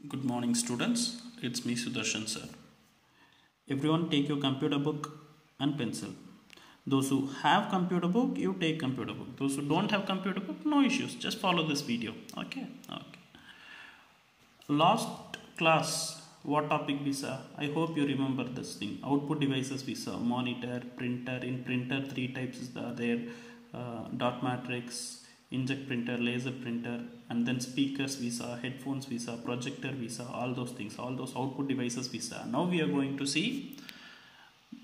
Good morning students, it's me Sudarshan sir. Everyone take your computer book and pencil. Those who have computer book, you take computer book. Those who don't have computer book, no issues, just follow this video. Okay. Last class, what topic we saw? I hope you remember this thing. Output devices we saw, monitor, printer. In printer, three types is there, dot matrix, inkjet printer, laser printer, and then speakers we saw, headphones we saw, projector we saw, all those things, all those output devices we saw. Now we are going to see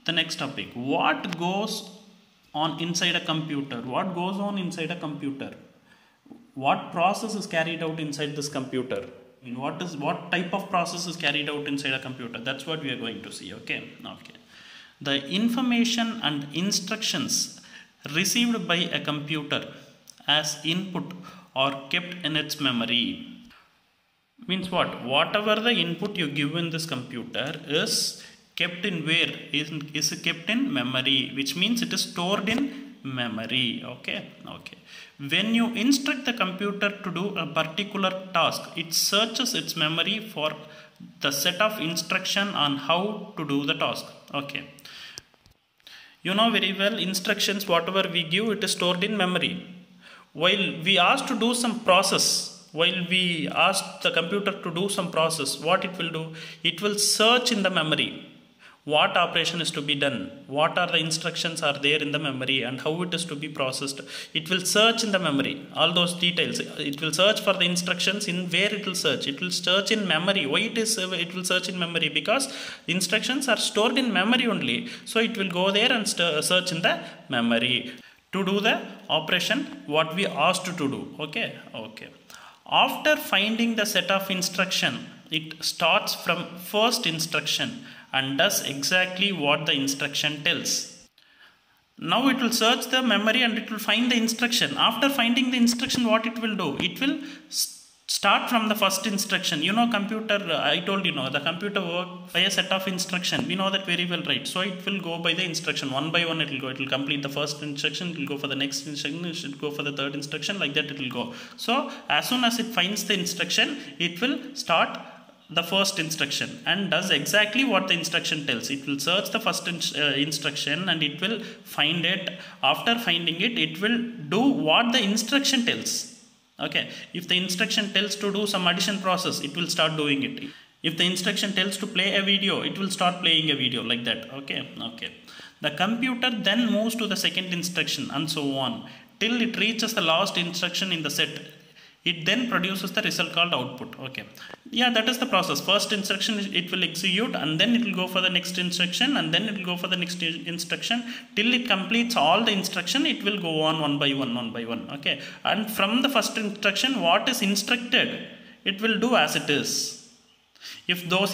the next topic. What goes on inside a computer? What goes on inside a computer? What process is carried out inside this computer? What type of process is carried out inside a computer? That's what we are going to see. Okay. The information and instructions received by a computer as input are kept in its memory. Means what? Whatever the input you give in this computer is kept in where? Is kept in memory, which means it is stored in memory. Okay. When you instruct the computer to do a particular task, it searches its memory for the set of instruction on how to do the task. Okay. You know very well, instructions whatever we give, it is stored in memory. While we ask to do some process, while we ask the computer to do some process, what it will do? It will search in the memory what operation is to be done, what are the instructions are there in the memory, and how it is to be processed. It will search in the memory, all those details. It will search for the instructions. In where it will search? It will search in memory. Why it will search in memory? Because instructions are stored in memory only. So it will go there and search in the memory to do the operation what we asked to do. Okay. After finding the set of instruction, it starts from first instruction and does exactly what the instruction tells. Now it will search the memory and it will find the instruction. After finding the instruction, what it will do? It will start from the first instruction. You know, computer, I told you, the computer work by a set of instruction. We know that very well, right? So it will go by the instruction. One by one it will go. It will complete the first instruction. It will go for the next instruction. It should go for the third instruction. Like that it will go. So as soon as it finds the instruction, it will start the first instruction and does exactly what the instruction tells. It will search the first instruction and it will find it. After finding it, it will do what the instruction tells. Okay. If the instruction tells to do some addition process, it will start doing it. If the instruction tells to play a video, it will start playing a video like that. Okay. The computer then moves to the second instruction and so on till it reaches the last instruction in the set. It then produces the result called output. Okay. Yeah, that is the process. First instruction it will execute and then it will go for the next instruction and then it will go for the next instruction till it completes all the instruction. It will go on one by one. Okay. And from the first instruction, what is instructed, it will do as it is. If those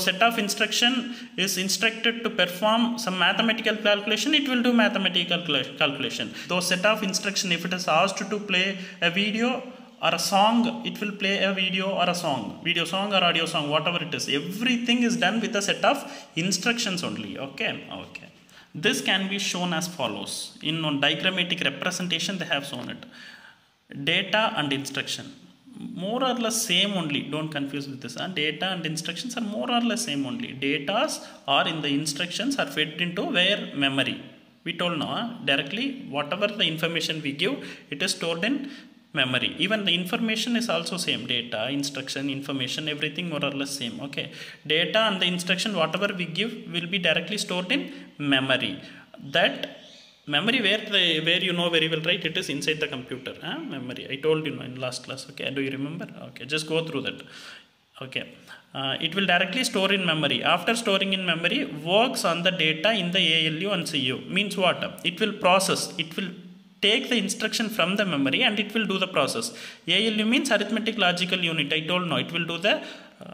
set of instruction is instructed to perform some mathematical calculation, it will do mathematical calculation. Those set of instruction, if it is asked to play a video or a song, it will play a video or a song, video song or audio song, whatever it is. Everything is done with a set of instructions only. Okay. This can be shown as follows. In diagrammatic representation, they have shown it. Data and instruction. More or less same only. Don't confuse with this. Data and instructions are more or less same only. Datas are in the instructions are fed into where? Memory. We told now directly whatever the information we give, it is stored in memory. Even the information is also same. Data, instruction, information, everything more or less same. Okay. Data and the instruction whatever we give will be directly stored in memory. That memory where you know very well, right? It is inside the computer. Memory. I told you in last class. Okay. Do you remember? Okay. Just go through that. Okay. It will directly store in memory. After storing in memory, works on the data in the ALU and CU. Means what? It will process. It will take the instruction from the memory and it will do the process. ALU means arithmetic logical unit. I told it will do the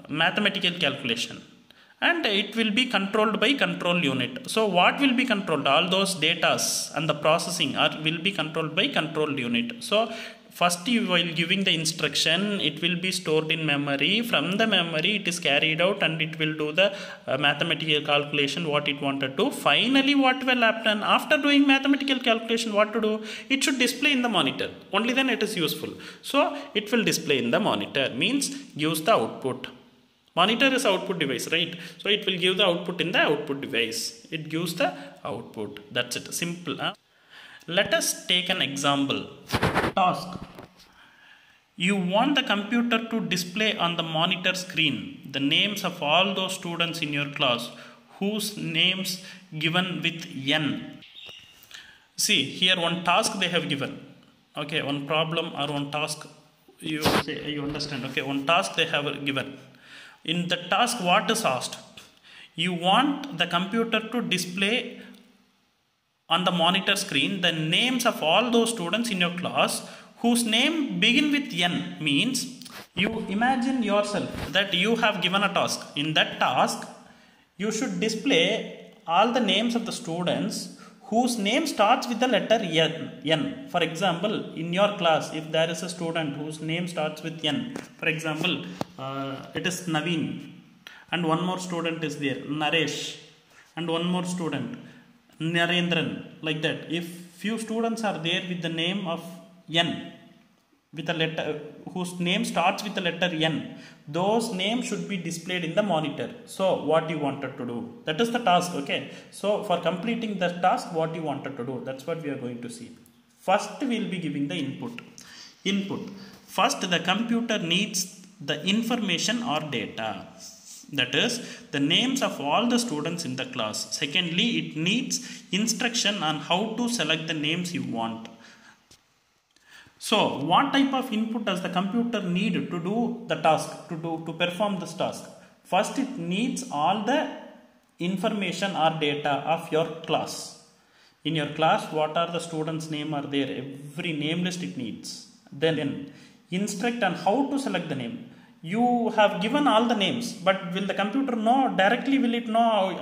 mathematical calculation. And it will be controlled by control unit. So what will be controlled? All those datas and the processing will be controlled by control unit. So first while giving the instruction, it will be stored in memory. From the memory it is carried out and it will do the mathematical calculation what it wanted to. Finally what will happen after doing mathematical calculation, what to do? It should display in the monitor, only then it is useful. So it will display in the monitor, means gives the output. Monitor is output device, right? So it will give the output in the output device. It gives the output. That's it. Simple. Let us take an example. Task. You want the computer to display on the monitor screen the names of all those students in your class whose names given with N. See, here one task they have given. Okay, one problem or one task. You say, you understand. Okay, one task they have given. In the task, what is asked? You want the computer to display on the monitor screen the names of all those students in your class whose name begin with N. Means you imagine yourself that you have given a task. In that task, you should display all the names of the students whose name starts with the letter N. For example, in your class, if there is a student whose name starts with N, for example, it is Naveen, and one more student is there, Naresh, and one more student, Narendran, like that. If few students are there with the name of N, with a letter whose name starts with the letter N, those names should be displayed in the monitor. So what you wanted to do, that is the task. Okay, so for completing the task, what you wanted to do, that's what we are going to see. First we will be giving the input. First the computer needs the information or data, that is the names of all the students in the class. Secondly, it needs instruction on how to select the names you want. So what type of input does the computer need to do the task, to perform this task? First, it needs all the information or data of your class. In your class, what are the students' name are there? Every name list it needs. Then instruct on how to select the name. You have given all the names, but will the computer know directly? Will it know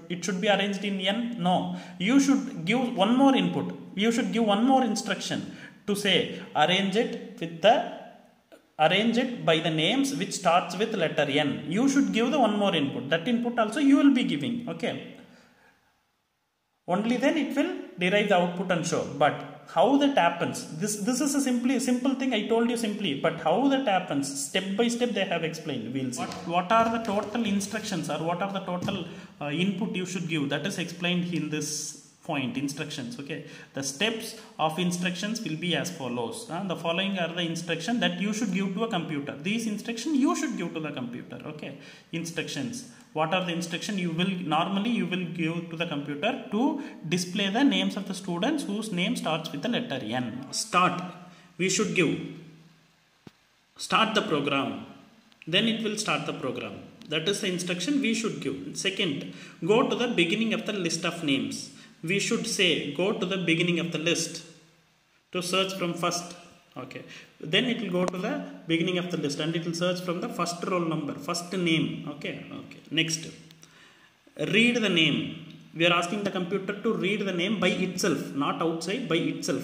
it should be arranged in N? No. You should give one more input. You should give one more instruction to say arrange it by the names which starts with letter N. You should give the one more input. That input also you will be giving. Okay. Only then it will derive the output and show. But how that happens? This is a simple thing I told you simply. But how that happens? Step by step they have explained. We'll see. What are the total instructions or what are the total input you should give? That is explained in this point, instructions. Okay, the steps of instructions will be as follows. The following are the instruction that you should give to a computer. These instructions you should give to the computer. Okay, instructions. What are the instruction you will give to the computer to display the names of the students whose name starts with the letter N? Start. We should give. Start the program. Then it will start the program. That is the instruction we should give. Second, go to the beginning of the list of names. We should say go to the beginning of the list to search from first. Okay, then it will go to the beginning of the list and it will search from the first roll number, first name. Okay. Next, read the name. We are asking the computer to read the name by itself, not outside, by itself.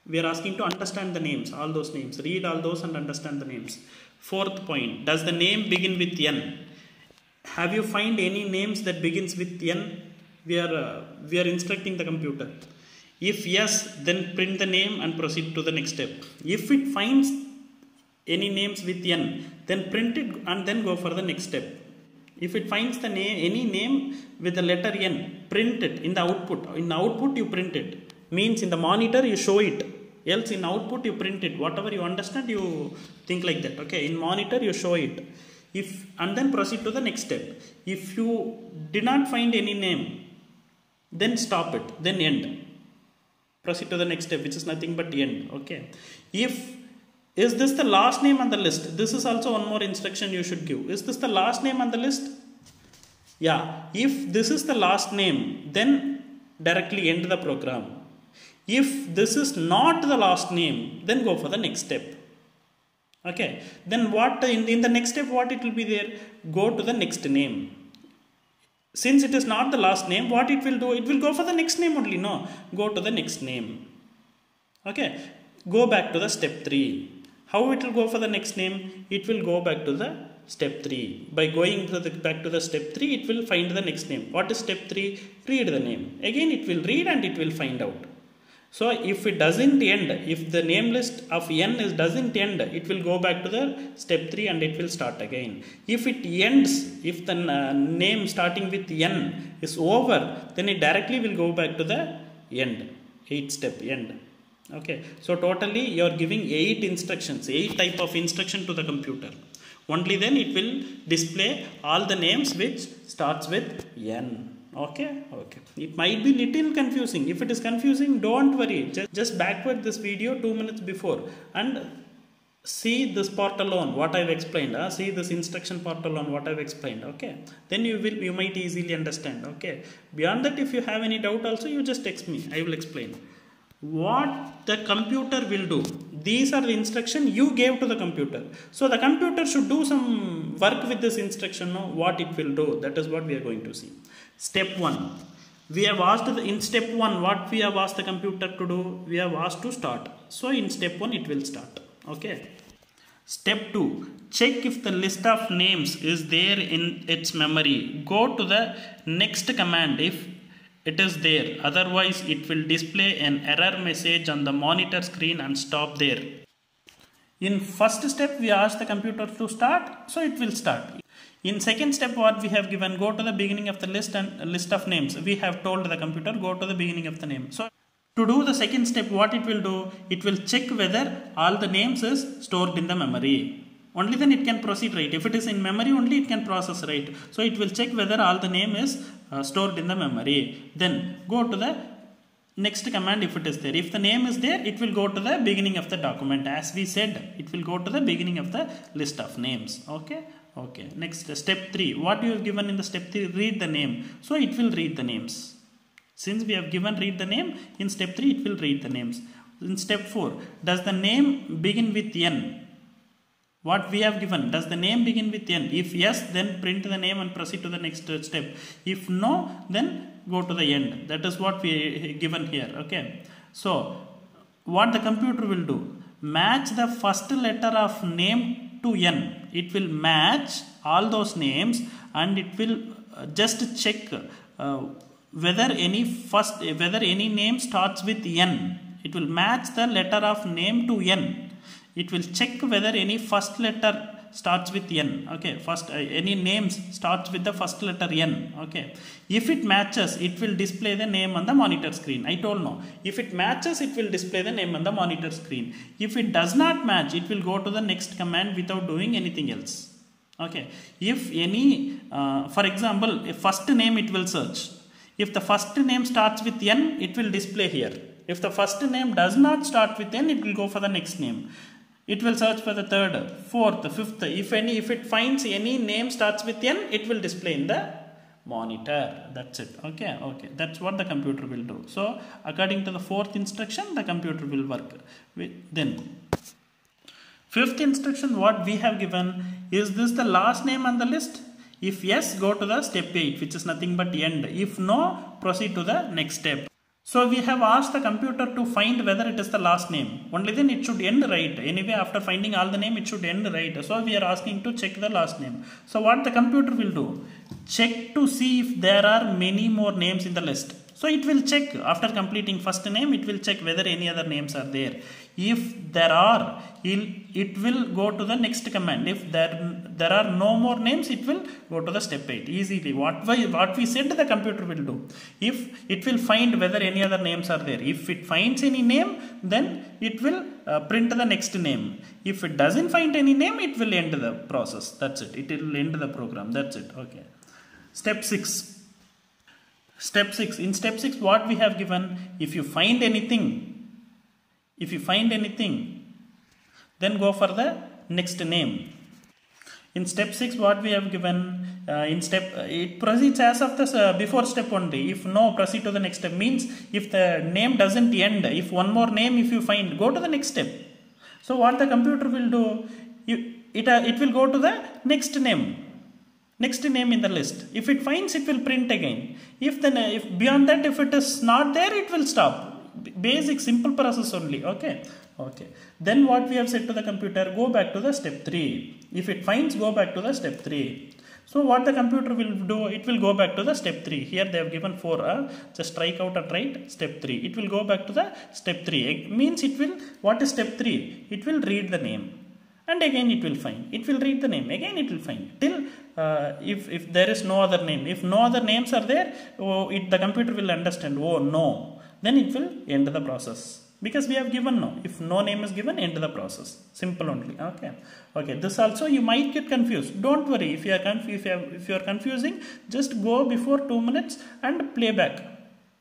We are asking to understand the names, all those names. Read all those and understand the names. Fourth point, does the name begin with N? Have you find any names that begins with N? We are instructing the computer. If yes, then print the name and proceed to the next step. If it finds any names with N, then print it and then go for the next step. If it finds the any name with the letter N, print it in the output. In the output you print it. Means in the monitor you show it. Else in output you print it. Whatever you understand you think like that. Okay, in monitor you show it. And then proceed to the next step. If you did not find any name, then stop it, then end. Proceed to the next step, which is nothing but end. Okay. Is this the last name on the list? This is also one more instruction you should give. Is this the last name on the list? Yeah. If this is the last name, then directly end the program. If this is not the last name, then go for the next step. Okay. Then what in the next step, what it will be there? Go to the next name. Since it is not the last name, what it will do? It will go for the next name only. No, go to the next name. Okay. go back to the step 3. How it will go for the next name? It will go back to the step 3. By going back to the step 3, it will find the next name. What is step 3? Read the name. Again it will read and it will find out. So if it doesn't end, if the name list of n doesn't end, it will go back to the step 3 and it will start again. If it ends, if the name starting with n is over, then it directly will go back to the end, 8 step end. Okay, so totally you are giving 8 instructions, 8 type of instruction to the computer. Only then it will display all the names which starts with n. Okay. It might be little confusing. If it is confusing, don't worry. Just backward this video 2 minutes before and see this part alone, what I've explained. See this instruction part alone, what I've explained. Okay. Then you might easily understand. Okay. Beyond that, if you have any doubt also, you just text me. I will explain. What the computer will do. These are the instructions you gave to the computer. So the computer should do some work with this instruction. No? What it will do. That is what we are going to see. Step 1. We have asked in step 1 what we have asked the computer to do. We have asked to start. So in step 1 it will start. Okay. Step 2. Check if the list of names is there in its memory. Go to the next command if it is there. Otherwise it will display an error message on the monitor screen and stop there. In first step we asked the computer to start. So it will start. In second step what we have given, go to the beginning of the list and list of names. We have told the computer go to the beginning of the name. So to do the second step, what it will do, it will check whether all the names is stored in the memory. Only then it can proceed, right? If it is in memory only it can process, right? So it will check whether all the name is stored in the memory. Then go to the next command if it is there. If the name is there, it will go to the beginning of the document. As we said, it will go to the beginning of the list of names. Okay. Okay, next step 3. What you have given in the step 3? Read the name. So it will read the names. Since we have given read the name, in step 3 it will read the names. In step 4, does the name begin with n? What we have given, does the name begin with n? If yes, then print the name and proceed to the next step. If no, then go to the end. That is what we given here. Okay. So what the computer will do? Match the first letter of name to n. It will match all those names and it will just check whether any name starts with n. It will match the letter of name to n. It will check whether any first letter starts with n. Okay, any names starts with the first letter n. Okay, if it matches, it will display the name on the monitor screen. I told no. If it matches, it will display the name on the monitor screen. If it does not match, it will go to the next command without doing anything else. Okay, if any, for example, if first name it will search. If the first name starts with n, it will display here. If the first name does not start with n, it will go for the next name. It will search for the third, fourth, fifth. If it finds any name starts with n, it will display in the monitor. That's it. Okay. That's what the computer will do. So according to the fourth instruction, the computer will work. Then fifth instruction, what we have given, is this the last name on the list? If yes, go to the step 8, which is nothing but end. If no, proceed to the next step. So we have asked the computer to find whether it is the last name. Only then it should end right. Anyway, after finding all the name, it should end right. So we are asking to check the last name. So what the computer will do? Check to see if there are many more names in the list. So it will check after completing first name, it will check whether any other names are there. If there are, it will go to the next command. If there are no more names, it will go to the step 8 easily. What we said the computer will do. If it will find whether any other names are there. If it finds any name, then it will print the next name. If it doesn't find any name, it will end the process. That's it. It will end the program. That's it. Okay. Step 6. Step 6. In step 6, what we have given, if you find anything, then go for the next name. In step 6, what we have given, it proceeds as of the before step only. If no, proceed to the next step. Means if the name doesn't end, if one more name if you find, go to the next step. So what the computer will do, it will go to the next name in the list. If it finds, it will print again. If beyond that, if it is not there, it will stop. Basic simple process only. Okay, Okay. Then what we have said to the computer, go back to the step 3. If it finds, go back to the step 3. So what the computer will do, it will go back to the step 3. Here they have given 4. Just strike out and write step 3. It will go back to the step 3. It means it will, what is step 3? It will read the name. And again it will find. It will read the name. Again it will find. Till if there is no other name. If no other names are there, the computer will understand, oh no. Then it will end the process. Because we have given no. If no name is given, end the process. Simple only. Okay. Okay. This also you might get confused. Don't worry. If you are confusing, just go before 2 minutes and play back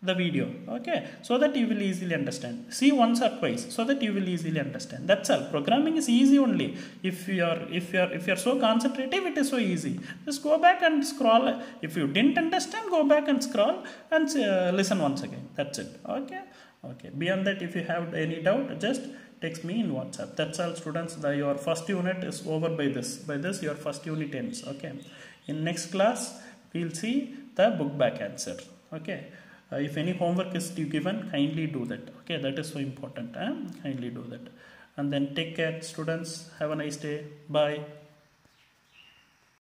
the video. Okay. So that you will easily understand. See once or twice so that you will easily understand. That's all. Programming is easy only. If you are so concentrative, it is so easy. Just go back and scroll. If you didn't understand, go back and scroll and listen once again. That's it. Okay. Okay. Beyond that, if you have any doubt, just text me in WhatsApp. That's all, students. Your first unit is over by this. By this, your first unit ends. Okay. In next class, we'll see the book back answer. Okay. If any homework is given, kindly do that. Okay. That is so important. Kindly do that. And then take care, students. Have a nice day. Bye.